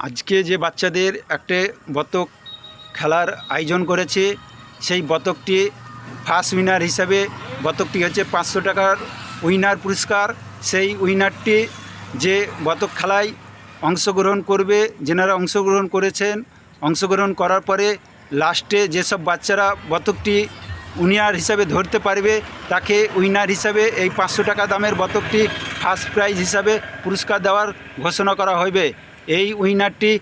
আজকে যে বাচ্চাদের একটা বতক খেলার আয়োজন করেছে, সেই বতকটি ফার্স্ট উইনার হিসাবে বতকটি হচ্ছে 500 টাকার উইনার পুরস্কার। সেই উইনারটি যে বতক খেলায় অংশগ্রহণ করবে, যেনারা অংশগ্রহণ করেছেন, অংশগ্রহণ করার পরে লাস্টে যেসব বাচ্চারা বতকটি উইনার হিসাবে ধরতে পারবে তাকে উইনার হিসাবে এই 500 টাকা দামের বতকটি ফার্স্ট প্রাইজ হিসাবে পুরস্কার দেওয়ার ঘোষণা করা হবে। এই উইনারটি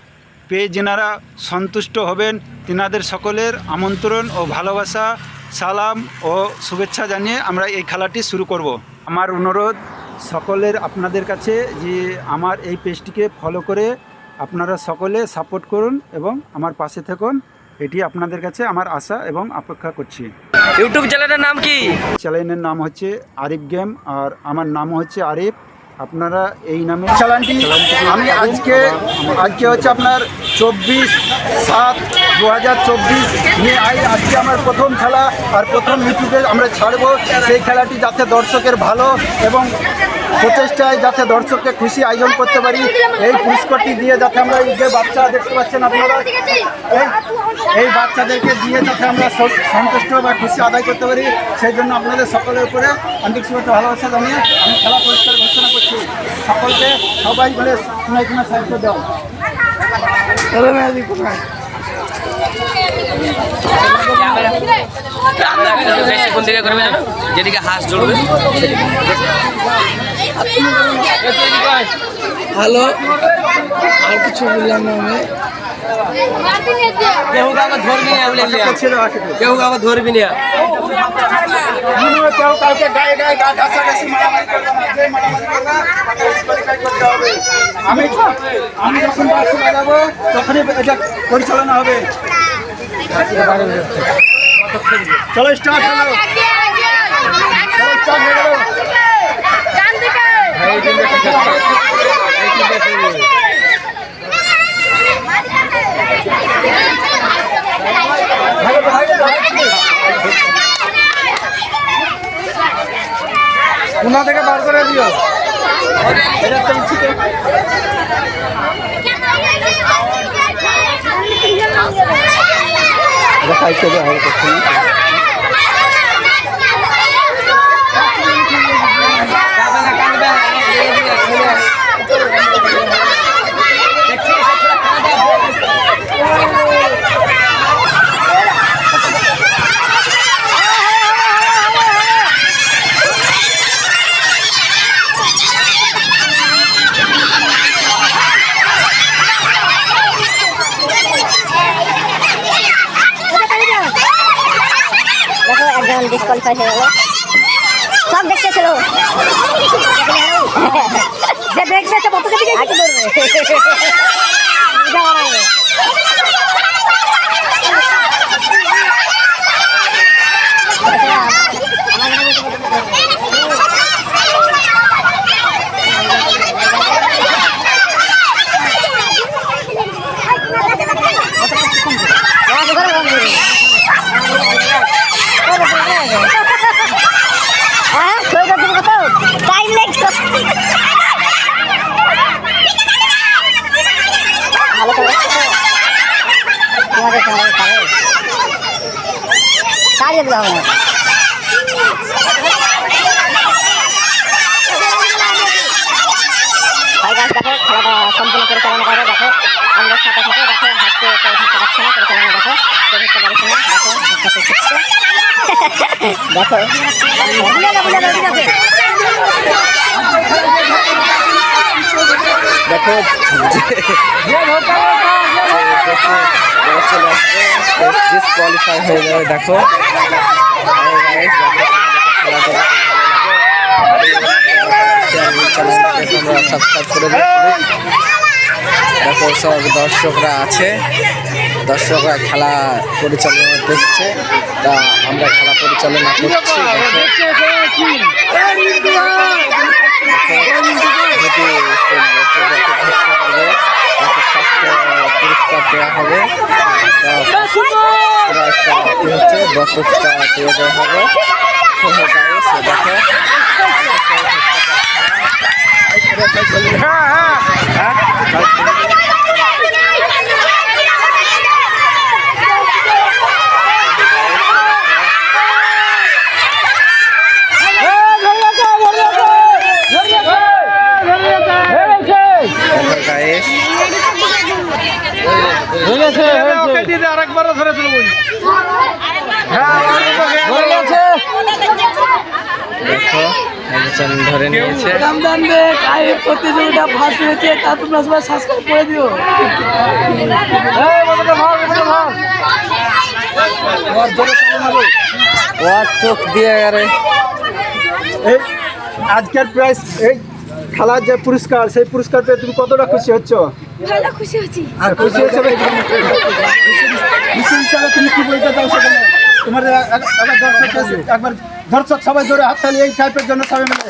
পেয়ে যেনারা সন্তুষ্ট হবেন তেনাদের সকলের আমন্ত্রণ ও ভালোবাসা, সালাম ও শুভেচ্ছা জানিয়ে আমরা এই খেলাটি শুরু করব। আমার অনুরোধ সকলের আপনাদের কাছে যে আমার এই পেজটিকে ফলো করে আপনারা সকলে সাপোর্ট করুন এবং আমার পাশে থাকুন, এটি আপনাদের কাছে আমার আশা এবং অপেক্ষা করছি। ইউটিউব চ্যানেলের নাম কি? চ্যানেলের নাম হচ্ছে আরিফ গেম, আর আমার নাম হচ্ছে আরিফ। আপনারা এই নামে চ্যানেলটি আমি আজকে হচ্ছে আপনার 24/7/2024 নিয়ে আজকে আমার প্রথম খেলা আর প্রথম ইউটিউবে আমরা ছাড়বো। সেই খেলাটি যাতে দর্শকের ভালো এবং প্রচেষ্টায় যাতে দর্শককে খুশি আয়োজন করতে পারি, এই পুরস্কারটি দিয়ে যাতে আমরা এই যে বাচ্চা দেখতে পাচ্ছেন আপনারা, এই বাচ্চাদেরকে দিয়ে যাতে আমরা সন্তুষ্ট বা খুশি আদায় করতে পারি, সেই জন্য আপনাদের সকলের উপরে আন্তরিক ভালোবাসা জানিয়ে আমি খেলা পুরস্কার ঘোষণা করছি। সকলকে সবাই বলে কোনায় কোনায় সাহায্য দাও। কোন দিকে করবে জানো? যেদিকে হাঁস জড়বে। হ্যালো, আর কিছু বললাম না আমি। কেউ কাউকে ধরবি না, কেউ কাউকে ধরবি না। আমি যখন বাজাবো তখনই এটা পরিচালনা হবে। চলো স্টার্ট হলো। কোনা থেকে বার করে দিও। ডিসকোয়ালিফাই হয়ে গেল। সব দেখতেছিল, যে দেখবে সে কত দিকে আগে ধরবে। খেলাটা সম্পূর্ণ পরিচালনা করে। দেখো আমাদের সাথে থাকে, দেখো হাঁটতে ধরতে পারছে না, পরিচালনা দেখো ধরতে পারছে না, দেখো হাঁটতে শিখছে। দেখো দেখো ডিসকোয়ালিফাই হয়ে যাবে। দেখো সাবস্ক্রাইব করে দেখো সব দর্শকরা আছে, দর্শকরা খেলা পরিচালনা করছে, তা আমরা খেলা পরিচালনা করছি। পুরস্কার দেওয়া হবে, হচ্ছে বক্তব্যটা দিয়ে দেওয়া হবে। দেখো দিদি আরেকবারও ধরে তুলব। হ্যাঁ ধরে গেছে দেখো একজন ধরে নিয়েছে প্রতিযোগিতা ফার্স্ট হয়েছে তা তোমরা সবাই সাবস্ক্রাইব করে দিও। ওয়ার চোখ দিয়ে গেলে এই আজকের প্রাইস এই খেলার যে পুরস্কার সেই পুরস্কার পেয়ে তুমি কতটা খুশি হচ্ছ? ভালো খুশি হচ্ছি। আর খুশি হিসাবে খুশি হিসাবে তুমি কি বলতে চাও সেখানে? তোমার একবার দর্শক সবাই জোরে হাততালি এই টাইপের জন্য সবাই মিলে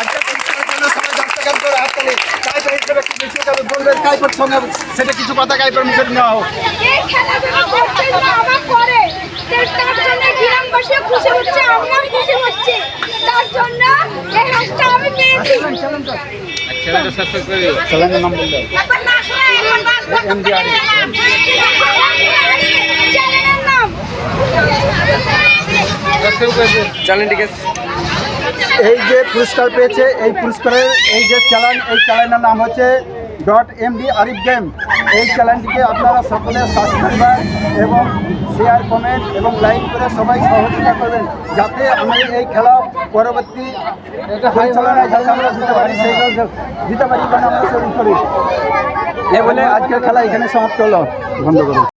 আজকের পুরস্কারের জন্য সবাই দর্শকের জোরে হাততালি। টাইপের হিসেবে কি বেশি যাবে বলবে টাইপের সঙ্গে সেটা কিছু কথা টাইপের মুখে নেওয়া হোক। এই খেলাধুলা করতে আমার করে তার জন্য গ্রামবাসী খুশি হচ্ছে, আমরাও খুশি হচ্ছি। তার জন্য এই হাসটা আমি পেয়েছি। চ্যানেলের নাম বলবে এখন না শোনা এখন বাস MDR চ্যানেলের নাম চ্যানেলটিকে এই যে পুরস্কার পেয়েছে এই পুরস্কারের এই যে চ্যানেল এই চ্যানেলের নাম হচ্ছে .md আরিফ গেম। এই চ্যানেলটিকে আপনারা সকলে সাবস্ক্রাইব এবং শেয়ার কমেন্ট এবং লাইক করে সবাই সহযোগিতা করবেন যাতে আমরা এই খেলা পরবর্তী পরিচালনায় যাতে আমরা দিতে পারি সেই দিতে পারি আমরা সেই করি। এ বলে আজকের খেলা এখানে সমাপ্ত হলো। বন্ধ করুন।